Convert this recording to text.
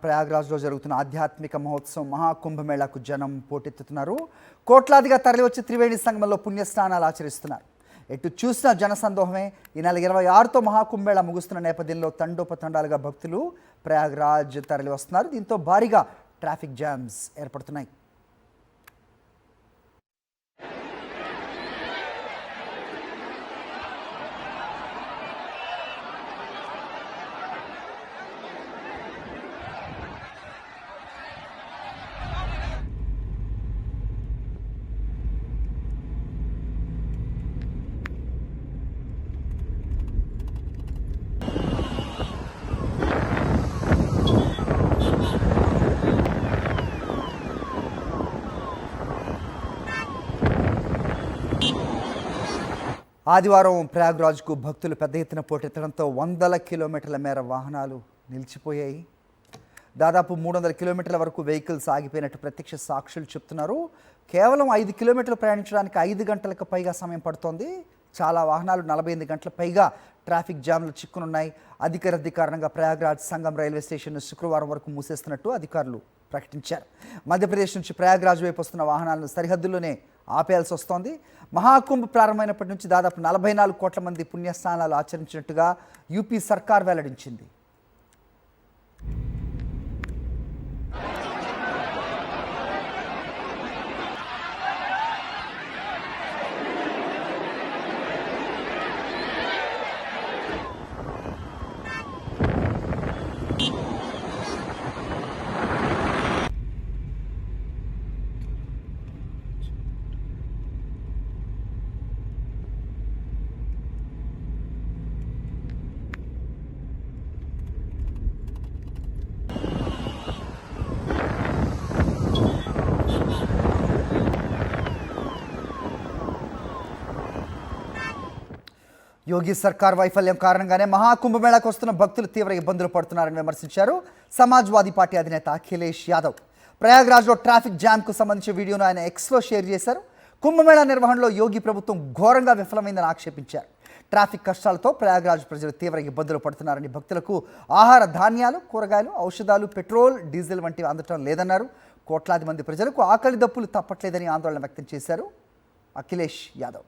ప్రయాగ్రాజ్లో జరుగుతున్న ఆధ్యాత్మిక మహోత్సవం మహాకుంభమేళాకు జనం పోటెత్తుతున్నారు. కోట్లాదిగా తరలివచ్చి త్రివేణి సంగమంలో పుణ్యస్నానాలు ఆచరిస్తున్నారు. ఎటు చూసిన జనసందోహమే. ఈ నెల 26తో మహాకుంభమేళా ముగుస్తున్న నేపథ్యంలో తండోపతండాలుగా భక్తులు ప్రయాగ్రాజ్ తరలి వస్తున్నారు. దీంతో భారీగా ట్రాఫిక్ జామ్స్ ఏర్పడుతున్నాయి. ఆదివారం ప్రయాగ్రాజ్కు భక్తులు పెద్ద ఎత్తున పోటెత్తడంతో వందల కిలోమీటర్ల మేర వాహనాలు నిలిచిపోయాయి. దాదాపు 300 కిలోమీటర్ల వరకు వెహికల్స్ ఆగిపోయినట్టు ప్రత్యక్ష సాక్షులు చెప్తున్నారు. కేవలం 5 కిలోమీటర్లు ప్రయాణించడానికి 5 గంటలకు పైగా సమయం పడుతోంది. చాలా వాహనాలు 48 గంటల పైగా ట్రాఫిక్ జామ్లు చిక్కునున్నాయి. అధిక రద్దీ కారణంగా ప్రయాగ్రాజ్ సంగం రైల్వే స్టేషన్ను శుక్రవారం వరకు మూసేస్తున్నట్టు అధికారులు ప్రకటించారు. మధ్యప్రదేశ్ నుంచి ప్రయాగ్రాజ్ వైపు వస్తున్న వాహనాలను సరిహద్దుల్లోనే ఆపేయాల్సి వస్తోంది. మహాకుంభ ప్రారంభమైనప్పటి నుంచి దాదాపు 44 కోట్ల మంది పుణ్యస్నానాలు ఆచరించినట్టుగా యూపీ సర్కార్ వెల్లడించింది. యోగి సర్కార్ వైఫల్యం కారణంగానే మహాకుంభమేళాకు వస్తున్న భక్తులు తీవ్ర ఇబ్బందులు పడుతున్నారని విమర్శించారు సమాజ్వాదీ పార్టీ అధినేత అఖిలేష్ యాదవ్. ప్రయాగ్రాజ్లో ట్రాఫిక్ జామ్కు సంబంధించిన వీడియోను ఆయన ఎక్స్లో షేర్ చేశారు. కుంభమేళా నిర్వహణలో యోగి ప్రభుత్వం ఘోరంగా విఫలమైందని ఆక్షేపించారు. ట్రాఫిక్ కష్టాలతో ప్రయాగ్రాజ్ ప్రజలు తీవ్ర ఇబ్బందులు పడుతున్నారని, భక్తులకు ఆహార ధాన్యాలు, కూరగాయలు, ఔషధాలు, పెట్రోల్, డీజిల్ వంటివి అందటం లేదన్నారు. కోట్లాది మంది ప్రజలకు ఆకలి దప్పులు తప్పట్లేదని ఆందోళన వ్యక్తం చేశారు అఖిలేష్ యాదవ్.